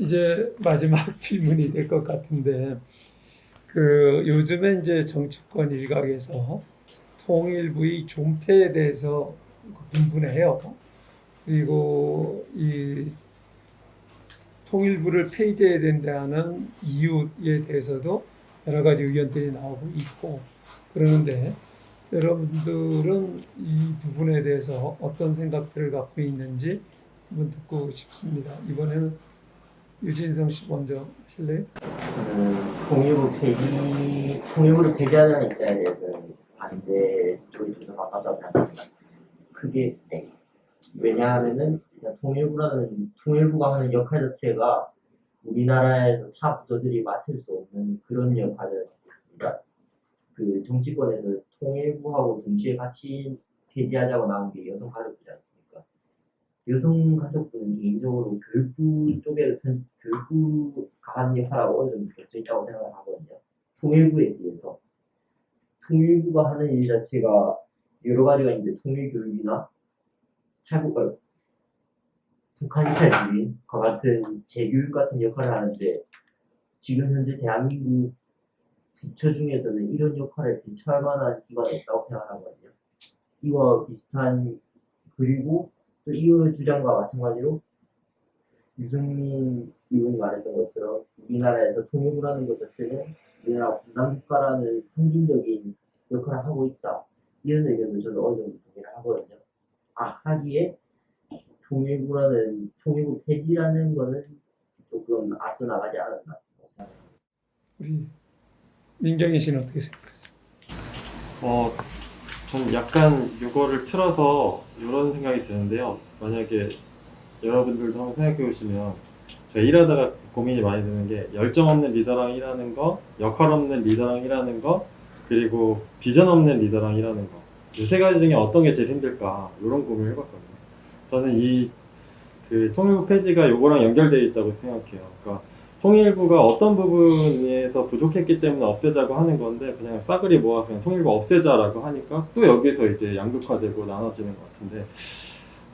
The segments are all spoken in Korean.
이제 마지막 질문이 될 것 같은데, 요즘에 이제 정치권 일각에서 통일부의 존폐에 대해서 분분해요. 그리고 이 통일부를 폐지해야 된다는 이유에 대해서도 여러 가지 의견들이 나오고 있고 그러는데, 여러분들은 이 부분에 대해서 어떤 생각들을 갖고 있는지 한번 듣고 싶습니다. 이번에는 유진성 씨 먼저 하실래요? 통일부를 폐지하자는 입장에 대해서는 반대 쪽이 좀 더 가깝다고 생각합니다. 크게, 네. 왜냐하면은, 일단 통일부가 하는 역할 자체가 우리나라에서 타 부서들이 맡을 수 없는 그런 역할을 하고 있습니다. 그 정치권에서 통일부하고 동시에 같이 폐지하자고 나온 게 여성가족부지 않습니까? 여성가족부는 개인적으로 교육부가 하는 역할하고 어느 정도 겹쳐 있다고 생각을 하거든요. 통일부에 비해서. 통일부가 하는 일 자체가 여러 가지가 있는데, 통일교육이나 탈북, 북한 이탈주의과 같은 재교육 같은 역할을 하는데, 지금 현재 대한민국 부처 중에서는 이런 역할을 대처할 만한 기관이 없다고 생각하거든요. 이와 비슷한, 그리고 또 이 주장과 마찬가지로 유승민 의원이 말했던 것처럼 우리나라에서 통일부라는 것 자체는 우리나라 분단국가라는 상징적인 역할을 하고 있다. 이런 의견을 저는 어느 정도 동의를 하거든요. 하기에 통일부 폐지라는 거는 조금 앞서 나가지 않았나. 우리 민경희 씨는 어떻게 생각하세요? 어, 전 약간 이거를 틀어서 이런 생각이 드는데요. 만약에 여러분들도 한번 생각해 보시면 제가 일하다가 고민이 많이 드는 게 열정 없는 리더랑 일하는 거, 역할 없는 리더랑 일하는 거, 그리고 비전 없는 리더랑 일하는 거. 이 세 가지 중에 어떤 게 제일 힘들까? 이런 고민을 해봤거든요. 저는 통일부 폐지가 요거랑 연결되어 있다고 생각해요. 그러니까 통일부가 어떤 부분에서 부족했기 때문에 없애자고 하는 건데 그냥 싸그리 모아서 그냥 통일부 없애자라고 하니까 또 여기서 이제 양극화되고 나눠지는 것 같은데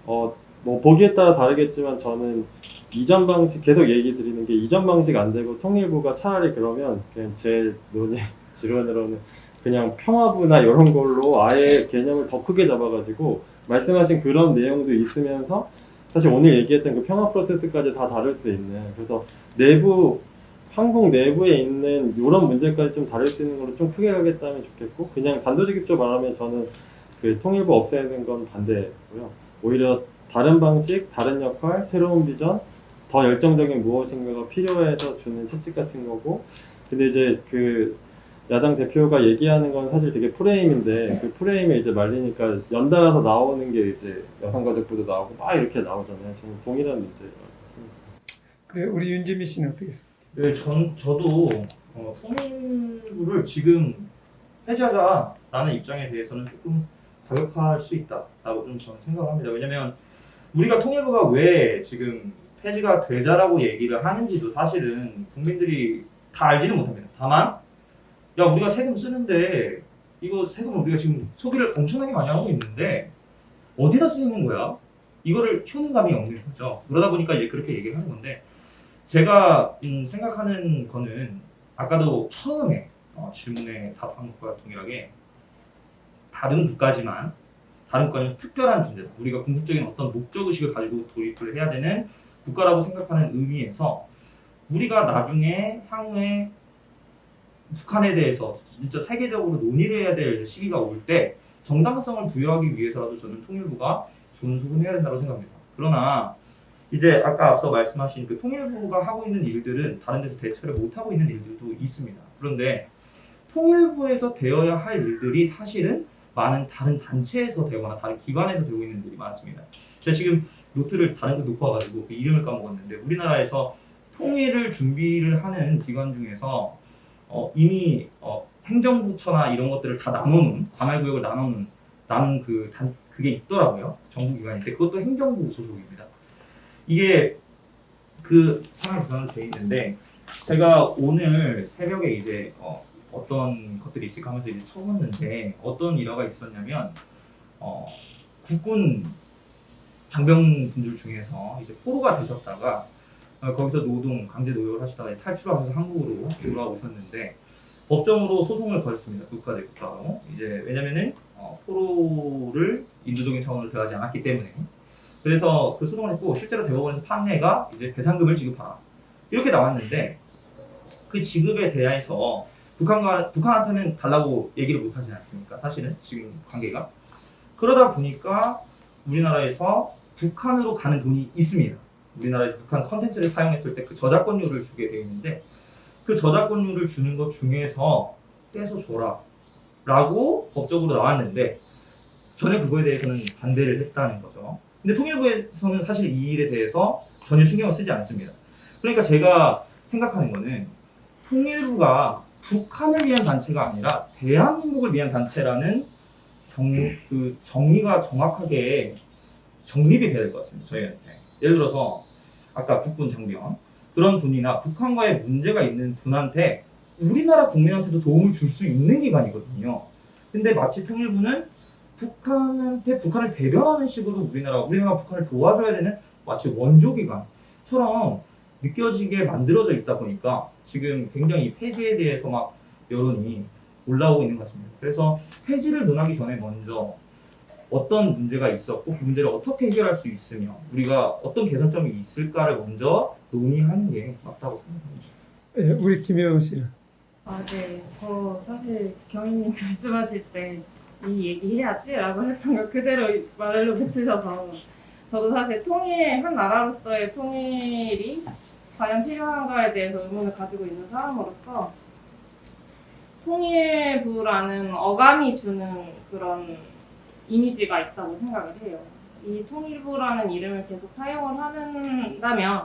뭐 보기에 따라 다르겠지만 저는 이전 방식 계속 얘기 드리는 게 이전 방식 안 되고 통일부가 차라리 그러면 그냥 제 논의 지론으로는 그냥 평화부나 이런 걸로 아예 개념을 더 크게 잡아가지고 말씀하신 그런 내용도 있으면서 사실 오늘 얘기했던 그 평화 프로세스까지 다 다룰 수 있는, 그래서 한국 내부에 있는 이런 문제까지 좀 다룰 수 있는 걸로 좀 크게 가겠다면 좋겠고, 그냥 단도직입적으로 말하면 저는 그 통일부 없애는 건 반대고요. 오히려 다른 방식, 다른 역할, 새로운 비전, 더 열정적인 무엇인가가 필요해서 주는 채찍 같은 거고, 근데 이제 그 야당 대표가 얘기하는 건 사실 되게 프레임인데 그 프레임에 이제 말리니까 연달아서 나오는 게 이제 여성가족부도 나오고 막 이렇게 나오잖아요. 저는 동일한 문제예요. 그래, 우리 윤지미 씨는 어떻게 생각해요? 네, 저도 통일부를 지금 폐지하자라는 입장에 대해서는 조금 과격할 수 있다라고 좀 저는 생각합니다. 왜냐면 우리가 통일부가 왜 지금 폐지가 되자라고 얘기를 하는지도 사실은 국민들이 다 알지는 못합니다. 다만 야, 우리가 세금 쓰는데 이거 세금을 우리가 지금 소비를 엄청나게 많이 하고 있는데 어디다 쓰는 거야? 이거를 효능감이 없는 거죠. 그러다 보니까 이제 그렇게 얘기를 하는 건데, 제가 생각하는 거는 아까도 처음에 질문에 답한 것과 동일하게 다른 국가는 특별한 존재다. 우리가 궁극적인 어떤 목적의식을 가지고 도입을 해야 되는 국가라고 생각하는 의미에서 우리가 나중에 향후에 북한에 대해서 진짜 세계적으로 논의를 해야 될 시기가 올 때 정당성을 부여하기 위해서라도 저는 통일부가 존속은 해야 된다고 생각합니다. 그러나 이제 아까 앞서 말씀하신 그 통일부가 하고 있는 일들은 다른 데서 대처를 못하고 있는 일들도 있습니다. 그런데 통일부에서 되어야 할 일들이 사실은 많은 다른 단체에서 되거나 다른 기관에서 되고 있는 일들이 많습니다. 제가 지금 노트를 다른 거 놓고 와가지고 그 이름을 까먹었는데, 우리나라에서 통일을 준비를 하는 기관 중에서 이미 행정부처나 이런 것들을 다 나눠놓은, 관할구역을 나눈 그게 있더라고요. 정부기관인데 그것도 행정부 소속입니다. 이게 그 상황 구성으로 되어 있는데, 제가 오늘 새벽에 이제 어떤 것들이 있을까 하면서 이제 쳐봤는데 어떤 일화가 있었냐면, 국군 장병분들 중에서 이제 포로가 되셨다가 거기서 강제 노역을 하시다가 탈출하셔서 한국으로 돌아오셨는데 법정으로 소송을 걸었습니다. 국가 대 국가로. 이제 왜냐면은 포로를 인도적인 차원으로 대하지 않았기 때문에. 그래서 그 소송을 했고 실제로 대법원에서 판례가 이제 배상금을 지급하라 이렇게 나왔는데 그 지급에 대해서 북한한테는 달라고 얘기를 못 하지 않습니까? 사실은 지금 관계가 그러다 보니까 우리나라에서 북한으로 가는 돈이 있습니다. 우리나라에서 북한 컨텐츠를 사용했을 때 그 저작권료를 주게 되어 있는데 그 저작권료를 주는 것 중에서 떼서 줘라 라고 법적으로 나왔는데 전혀 그거에 대해서는 반대를 했다는 거죠. 근데 통일부에서는 사실 이 일에 대해서 전혀 신경을 쓰지 않습니다. 그러니까 제가 생각하는 거는 통일부가 북한을 위한 단체가 아니라 대한민국을 위한 단체라는 정의가 정확하게 정립이 돼야 될 것 같습니다. 저희한테. 예를 들어서 아까 국군 장병 그런 분이나 북한과의 문제가 있는 분한테 우리나라 국민한테도 도움을 줄 수 있는 기관이거든요. 근데 마치 통일부는 북한을 대변하는 식으로 우리나라가 북한을 도와줘야 되는 마치 원조기관처럼 느껴지게 만들어져 있다 보니까 지금 굉장히 폐지에 대해서 막 여론이 올라오고 있는 것 같습니다. 그래서 폐지를 논하기 전에 먼저 어떤 문제가 있었고 그 문제를 어떻게 해결할 수 있으며 우리가 어떤 개선점이 있을까를 먼저 논의하는 게 맞다고 생각합니다. 예, 우리 김혜영 씨는 네. 저 사실 경희님 말씀하실 때 이 얘기 해야지라고 했던 걸 그대로 말로 뱉으셔서 저도 사실 한 나라로서의 통일이 과연 필요한가에 대해서 의문을 가지고 있는 사람으로서 통일부라는 어감이 주는 그런 이미지가 있다고 생각을 해요. 이 통일부라는 이름을 계속 사용을 한다면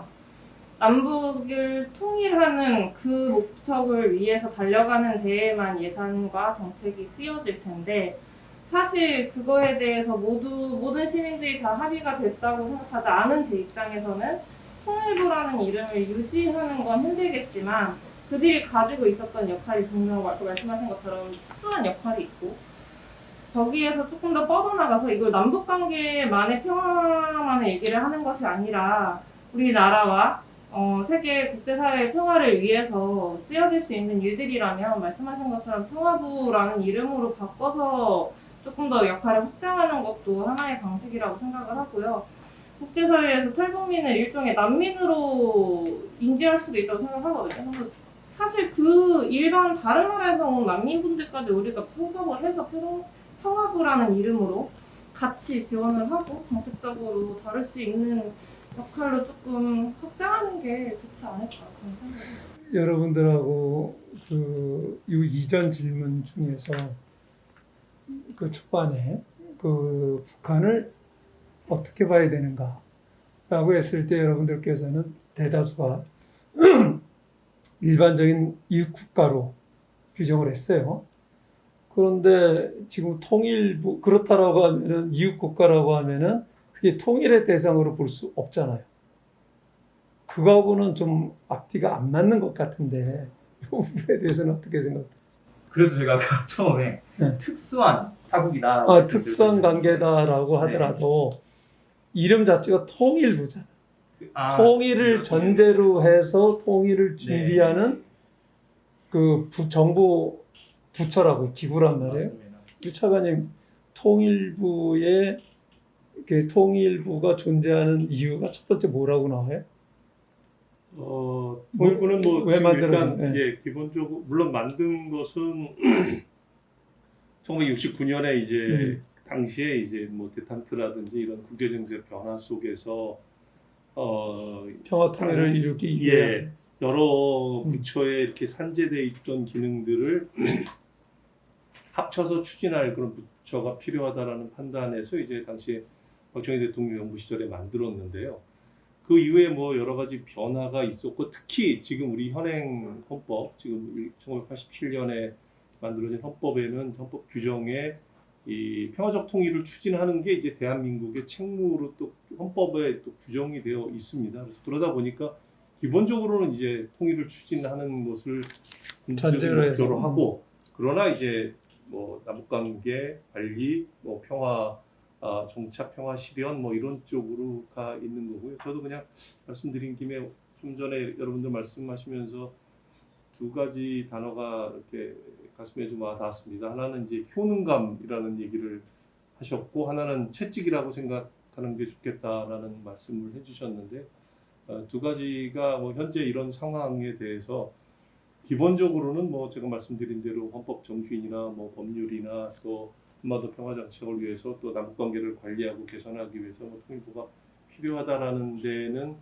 남북을 통일하는 그 목적을 위해서 달려가는 데에만 예산과 정책이 쓰여질 텐데 사실 그거에 대해서 모든 시민들이 다 합의가 됐다고 생각하지 않은 제 입장에서는 통일부라는 이름을 유지하는 건 힘들겠지만 그들이 가지고 있었던 역할이 분명 아까 말씀하신 것처럼 특수한 역할이 있고 거기에서 조금 더 뻗어나가서 이걸 남북관계만의 평화만을 얘기를 하는 것이 아니라 우리나라와 세계 국제사회의 평화를 위해서 쓰여질 수 있는 일들이라면 말씀하신 것처럼 평화부라는 이름으로 바꿔서 조금 더 역할을 확장하는 것도 하나의 방식이라고 생각을 하고요. 국제사회에서 탈북민을 일종의 난민으로 인지할 수도 있다고 생각하거든요. 그래서 사실 그 일반 다른 나라에서 온 난민분들까지 우리가 포섭을 해서 평화부라는 이름으로 같이 지원을 하고 정책적으로 다룰 수 있는 역할로 조금 확장하는 게 좋지 않을까 그런 생각이 듭니다. 여러분들하고 이 이전 질문 중에서 그 초반에 그 북한을 어떻게 봐야 되는가라고 했을 때 여러분들께서는 대다수가 일반적인 이웃국가로 규정을 했어요. 그런데 지금 통일부 그렇다라고 하면은 이웃국가라고 하면은 그게 통일의 대상으로 볼 수 없잖아요. 그거하고는 좀 앞뒤가 안 맞는 것 같은데 이 부분에 대해서는 어떻게 생각하세요? 그래서 제가 아까 처음에 네. 특수한 타국이다. 특수한 관계다라고 하더라도 이름 자체가 통일부잖아. 통일을 전제로 해서 통일을 준비하는 그 정부 부처라고 기구란 말이에요. 맞습니다. 우리 차관님 통일부가 존재하는 이유가 첫 번째 뭐라고 나와요? 통일부는 왜 지금 만들어진- 일단 기본적으로 물론 만든 것은 1969년에 이제 당시에 이제 데탄트라든지 이런 국제 정세 변화 속에서 평화 통일을 이루기 위해 여러 부처에 이렇게 산재돼 있던 기능들을 합쳐서 추진할 그런 부처가 필요하다라는 판단에서 이제 당시에 박정희 대통령 정부 시절에 만들었는데요. 그 이후에 여러 가지 변화가 있었고 특히 지금 우리 현행 헌법, 지금 1987년에 만들어진 헌법에는 헌법 규정에 이 평화적 통일을 추진하는 게 이제 대한민국의 책무로 또 헌법에 또 규정이 되어 있습니다. 그래서 그러다 보니까 기본적으로는 이제 통일을 추진하는 것을 전제로 해서 목표로 하고 그러나 이제 남북관계 관리, 평화 정착, 평화 실현 이런 쪽으로 가 있는 거고요. 저도 그냥 말씀드린 김에 좀 전에 여러분들 말씀하시면서 두 가지 단어가 이렇게 가슴에 좀 와닿았습니다. 하나는 이제 효능감이라는 얘기를 하셨고, 하나는 채찍이라고 생각하는 게 좋겠다라는 말씀을 해주셨는데, 두 가지가 뭐 현재 이런 상황에 대해서 기본적으로는 뭐 제가 말씀드린 대로 헌법 정신이나 뭐 법률이나 또 한반도 평화 정책을 위해서 또 남북 관계를 관리하고 개선하기 위해서 뭐 통일부가 필요하다라는 데는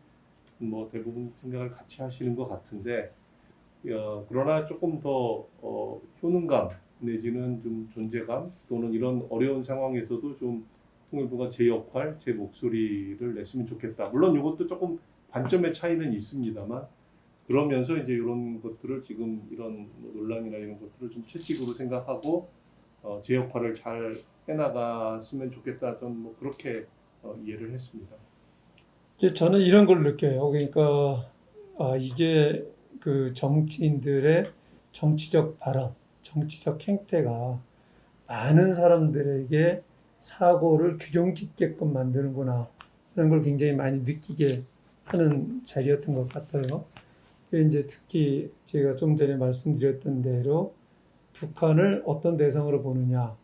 뭐 대부분 생각을 같이 하시는 것 같은데, 그러나 조금 더 효능감 내지는 좀 존재감 또는 이런 어려운 상황에서도 좀 통일부가 제 역할, 제 목소리를 냈으면 좋겠다. 물론 이것도 조금 관점의 차이는 있습니다만, 그러면서 이제 이런 것들을 지금 이런 뭐 논란이나 이런 것들을 좀 채찍으로 생각하고 제 역할을 잘 해나갔으면 좋겠다. 전 뭐 그렇게 이해를 했습니다. 이제 저는 이런 걸 느껴요. 그러니까 이게 그 정치인들의 정치적 발언, 정치적 행태가 많은 사람들에게 사고를 규정짓게끔 만드는구나 그런 걸 굉장히 많이 느끼게 하는 자리였던 것 같아요. 이제 특히 제가 좀 전에 말씀드렸던 대로 북한을 어떤 대상으로 보느냐,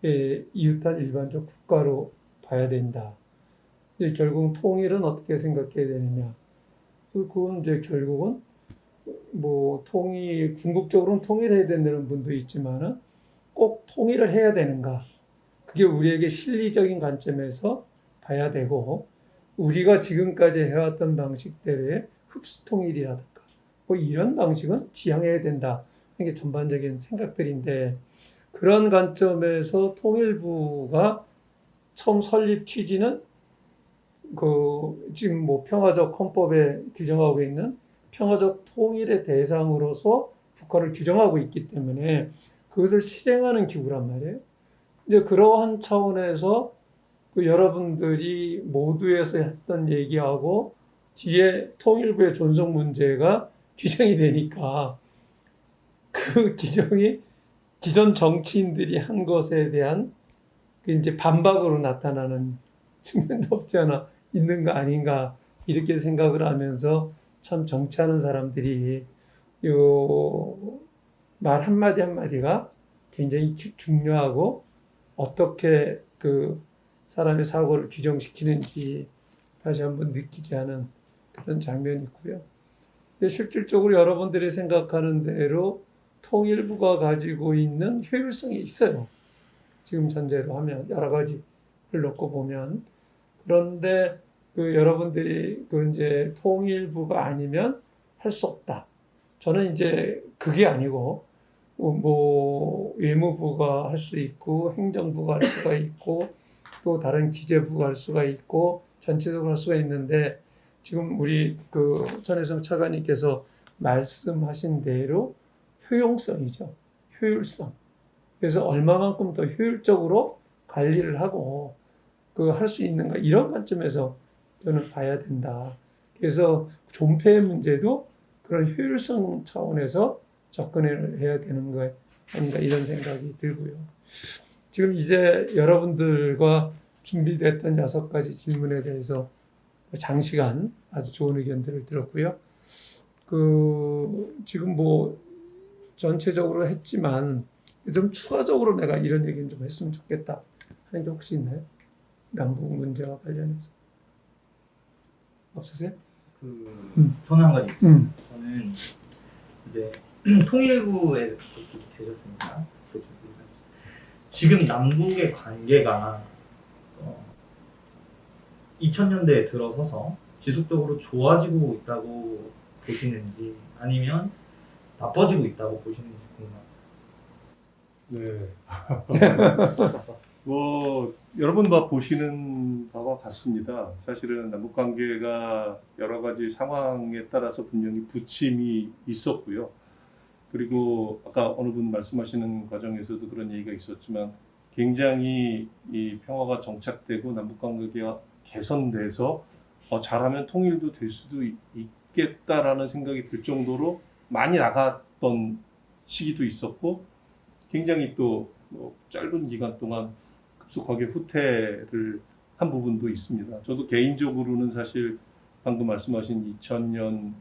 이웃한 일반적 국가로 봐야 된다. 이제 결국 통일은 어떻게 생각해야 되느냐. 그건 이제 결국은 뭐 궁극적으로는 통일해야 된다는 분도 있지만은 꼭 통일을 해야 되는가. 그게 우리에게 실리적인 관점에서 봐야 되고, 우리가 지금까지 해왔던 방식대로의 흡수통일이라든가 뭐 이런 방식은 지향해야 된다. 이게 전반적인 생각들인데, 그런 관점에서 통일부가 처음 설립 취지는 지금 뭐 평화적 헌법에 규정하고 있는 평화적 통일의 대상으로서 북한을 규정하고 있기 때문에 그것을 실행하는 기구란 말이에요. 이제 그러한 차원에서 여러분들이 모두에서 했던 얘기하고 뒤에 통일부의 존속 문제가 규정이 되니까 그 규정이 기존 정치인들이 한 것에 대한 이제 반박으로 나타나는 측면도 없지 않아 있는 거 아닌가 이렇게 생각을 하면서 참 정치하는 사람들이 요 말 한마디 한마디가 굉장히 중요하고 어떻게 그 사람의 사고를 규정시키는지 다시 한번 느끼게 하는 그런 장면이 있고요. 실질적으로 여러분들이 생각하는 대로 통일부가 가지고 있는 효율성이 있어요. 지금 전제로 하면 여러 가지를 놓고 보면. 그런데 여러분들이 이제 통일부가 아니면 할 수 없다. 저는 이제 그게 아니고 뭐 외무부가 할 수 있고 행정부가 할 수가 있고 또 다른 기재부가 할 수가 있고 전체적으로 할 수가 있는데, 지금 우리 전혜성 차관님께서 말씀하신 대로 효용성이죠. 효율성. 그래서 얼마만큼 더 효율적으로 관리를 하고 할 수 있는가 이런 관점에서 저는 봐야 된다. 그래서 존폐의 문제도 그런 효율성 차원에서 접근을 해야 되는 거 아닌가 이런 생각이 들고요. 지금 이제 여러분들과 준비됐던 6가지 질문에 대해서 장시간 아주 좋은 의견들을 들었고요. 지금 뭐 전체적으로 했지만 좀 추가적으로 내가 이런 얘기는 좀 했으면 좋겠다 하는 게 혹시 있나요? 남북 문제와 관련해서 없으세요? 저는 한 가지 있습니다. 저는 이제 통일부에 계셨습니다. 지금 남북의 관계가 2000년대에 들어서서 지속적으로 좋아지고 있다고 보시는지 아니면 나빠지고 있다고 보시는지 궁금합니다. 네. 뭐 여러분 보시는 바와 같습니다. 사실은 남북 관계가 여러 가지 상황에 따라서 분명히 부침이 있었고요. 그리고 아까 어느 분 말씀하시는 과정에서도 그런 얘기가 있었지만 굉장히 이 평화가 정착되고 남북 관계가 개선돼서 잘하면 통일도 될 수도 있겠다라는 생각이 들 정도로 많이 나갔던 시기도 있었고, 굉장히 또 짧은 기간 동안 급속하게 후퇴를 한 부분도 있습니다. 저도 개인적으로는 사실 방금 말씀하신 2000년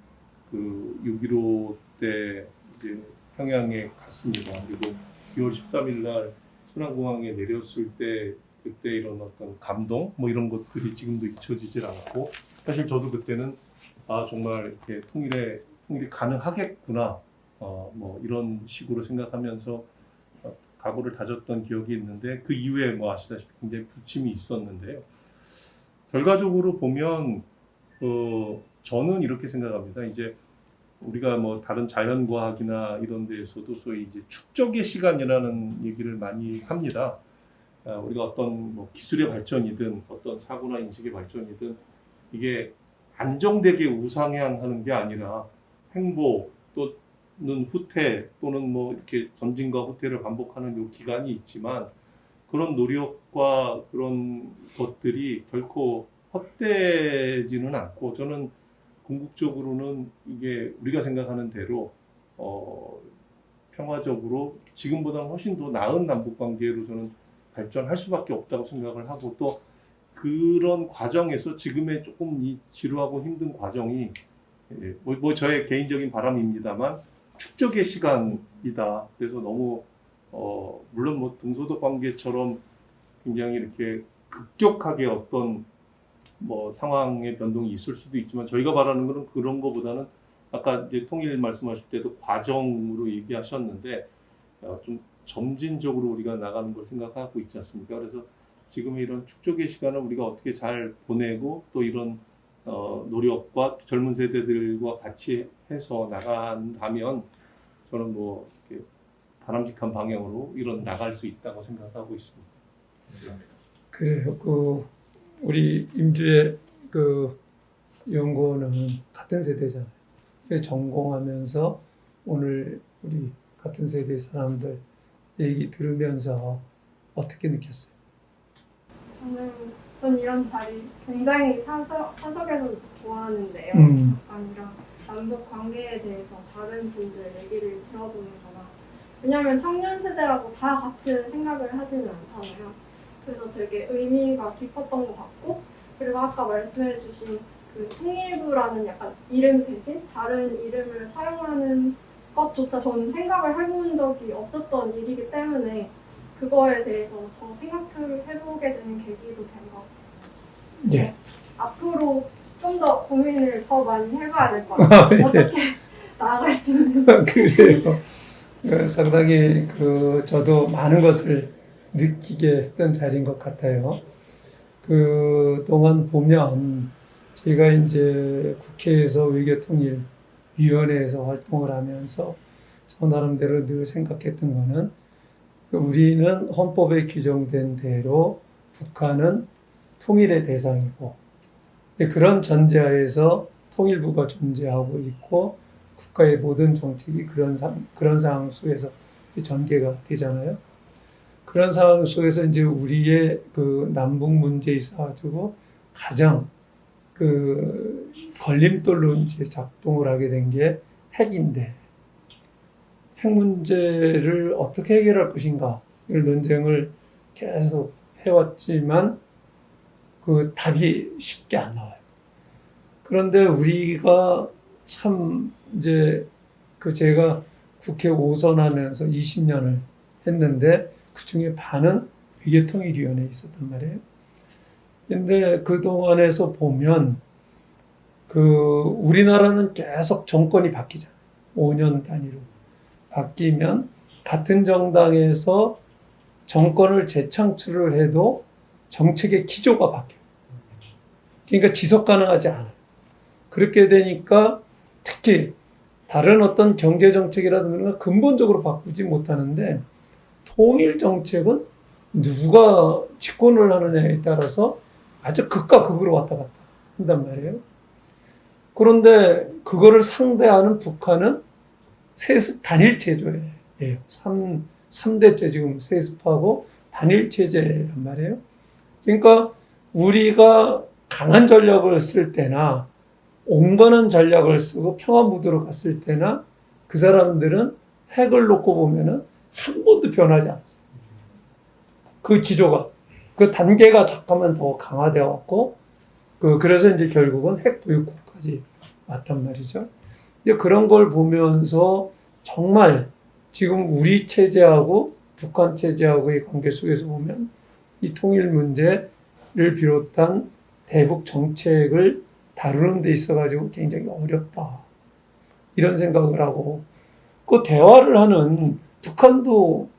그 6.15 때 이제 평양에 갔습니다. 그리고 9월 13일 날 순환공항에 내렸을 때 그때 이런 어떤 감동 뭐 이런 것들이 지금도 잊혀지질 않고 사실 저도 그때는 아 정말 이렇게 통일이 가능하겠구나 뭐 이런 식으로 생각하면서 각오를 다졌던 기억이 있는데 그 이후에 뭐 아시다시피 굉장히 부침이 있었는데요. 결과적으로 보면 저는 이렇게 생각합니다. 이제 우리가 뭐 다른 자연과학이나 이런 데에서도 소위 이제 축적의 시간이라는 얘기를 많이 합니다. 우리가 어떤 뭐 기술의 발전이든 어떤 사고나 인식의 발전이든 이게 안정되게 우상향하는 게 아니라 행보 또는 후퇴 또는 뭐 이렇게 전진과 후퇴를 반복하는 요 기간이 있지만 그런 노력과 그런 것들이 결코 헛되지는 않고 저는 궁극적으로는 이게 우리가 생각하는 대로 평화적으로 지금보다는 훨씬 더 나은 남북관계로 저는 발전할 수밖에 없다고 생각을 하고 또 그런 과정에서 지금의 조금 이 지루하고 힘든 과정이 뭐 저의 개인적인 바람입니다만 축적의 시간이다. 그래서 너무 물론 뭐 동서독 관계처럼 굉장히 이렇게 급격하게 어떤 뭐 상황의 변동이 있을 수도 있지만 저희가 바라는 것은 그런 거보다는 아까 이제 통일 말씀하실 때도 과정으로 얘기하셨는데 좀 점진적으로 우리가 나가는 걸 생각하고 있지 않습니까? 그래서 지금의 이런 축적의 시간을 우리가 어떻게 잘 보내고 또 이런 노력과 젊은 세대들과 같이 해서 나간다면 저는 뭐 이렇게 바람직한 방향으로 이런 나갈 수 있다고 생각하고 있습니다. 그래요. 우리 임주의 연구원은 같은 세대잖아요. 전공하면서 오늘 우리 같은 세대 사람들 얘기 들으면서 어떻게 느꼈어요? 전 이런 자리 굉장히 사석에서 좋아하는데요. 아니라 남북 관계에 대해서 다른 분들 얘기를 들어보는 거나 왜냐하면 청년 세대라고 다 같은 생각을 하지는 않잖아요. 그래서 되게 의미가 깊었던 것 같고 그리고 아까 말씀해 주신 그 통일부라는 약간 이름 대신 다른 이름을 사용하는 것조차 저는 생각을 해본 적이 없었던 일이기 때문에 그거에 대해서 더 생각해보게 되는 계기도 된 것 같았어요. 예. 앞으로 좀 더 고민을 더 많이 해봐야 될 것 같아요. 어떻게 나아갈 수 있는지. 그래요. 상당히 저도 많은 것을 느끼게 했던 자리인 것 같아요. 그동안 보면 제가 이제 국회에서 외교통일위원회에서 활동을 하면서 저 나름대로 늘 생각했던 거는 우리는 헌법에 규정된 대로 북한은 통일의 대상이고 그런 전제하에서 통일부가 존재하고 있고 국가의 모든 정책이 그런 상황 속에서 전개가 되잖아요. 그런 상황 속에서 이제 우리의 남북 문제에 있어가지고 가장 걸림돌로 이제 작동을 하게 된 게 핵인데 핵 문제를 어떻게 해결할 것인가 이런 논쟁을 계속 해왔지만 그 답이 쉽게 안 나와요. 그런데 우리가 참 이제 제가 국회 5선 하면서 20년을 했는데 그 중에 반은 외교통일위원회에 있었단 말이에요. 근데 그 동안에서 보면 우리나라는 계속 정권이 바뀌잖아요. 5년 단위로 바뀌면 같은 정당에서 정권을 재창출을 해도 정책의 기조가 바뀌어요. 그러니까 지속 가능하지 않아요. 그렇게 되니까 특히 다른 어떤 경제 정책이라든가 근본적으로 바꾸지 못하는데 통일 정책은 누가 집권을 하느냐에 따라서 아주 극과 극으로 왔다 갔다 한단 말이에요. 그런데 그거를 상대하는 북한은 세습 단일 체제예요. 3대째 지금 세습하고 단일 체제란 말이에요. 그러니까 우리가 강한 전략을 쓸 때나 온건한 전략을 쓰고 평화무드로 갔을 때나 그 사람들은 핵을 놓고 보면은 한 번도 변하지 않았어요. 그 기조가. 그 단계가 잠깐만 더 강화되어 왔고 그래서 이제 결국은 핵보유국까지 왔단 말이죠. 근데 그런 걸 보면서 정말 지금 우리 체제하고 북한 체제하고의 관계 속에서 보면 이 통일 문제를 비롯한 대북 정책을 다루는 데 있어가지고 굉장히 어렵다. 이런 생각을 하고, 그 대화를 하는 북한도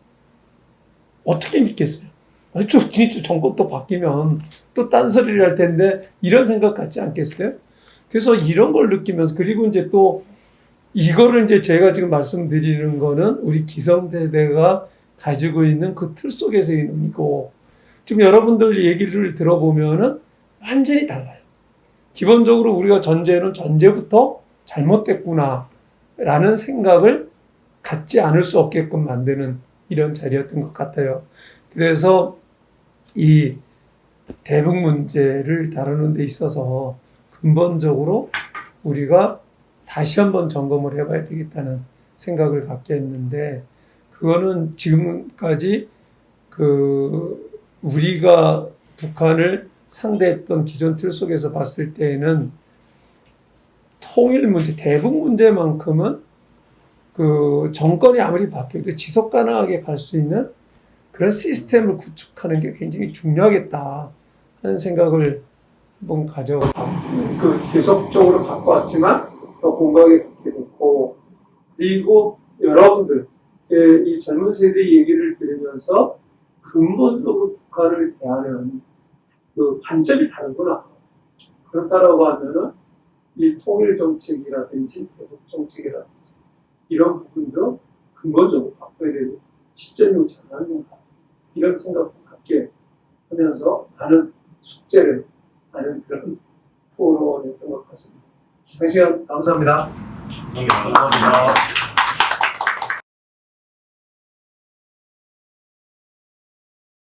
어떻게 믿겠어요? 진짜 정권도 바뀌면 또 딴소리를 할 텐데 이런 생각 같지 않겠어요? 그래서 이런 걸 느끼면서, 그리고 이제 또 이거를 이제 제가 지금 말씀드리는 거는 우리 기성세대가 가지고 있는 그 틀 속에서의 의미고, 지금 여러분들 얘기를 들어보면은 완전히 달라요. 기본적으로 우리가 전제는 전제부터 잘못됐구나 라는 생각을 갖지 않을 수 없게끔 만드는 이런 자리였던 것 같아요. 그래서 이 대북 문제를 다루는 데 있어서 근본적으로 우리가 다시 한번 점검을 해봐야 되겠다는 생각을 갖게 했는데, 그거는 지금까지 우리가 북한을 상대했던 기존 틀 속에서 봤을 때에는 통일 문제, 대북 문제만큼은 정권이 아무리 바뀌어도 지속 가능하게 갈 수 있는 그런 시스템을 구축하는 게 굉장히 중요하겠다 하는 생각을 한번 계속적으로 갖고 왔지만 더 공감하게 갖게 됐고, 그리고 여러분들, 이 젊은 세대 얘기를 들으면서 근본적으로 북한을 대하는 그 관점이 다르구나. 그렇다라고 하면은 이 통일 정책이라든지 대북 정책이라든지 이런 부분도 근본적으로 바꿔야 되는 시점이 오지 않았는가, 이런 생각도 갖게 하면서 많은 숙제를 하는 그런 토론이었던 것 같습니다. 장시간 감사합니다. 감사합니다.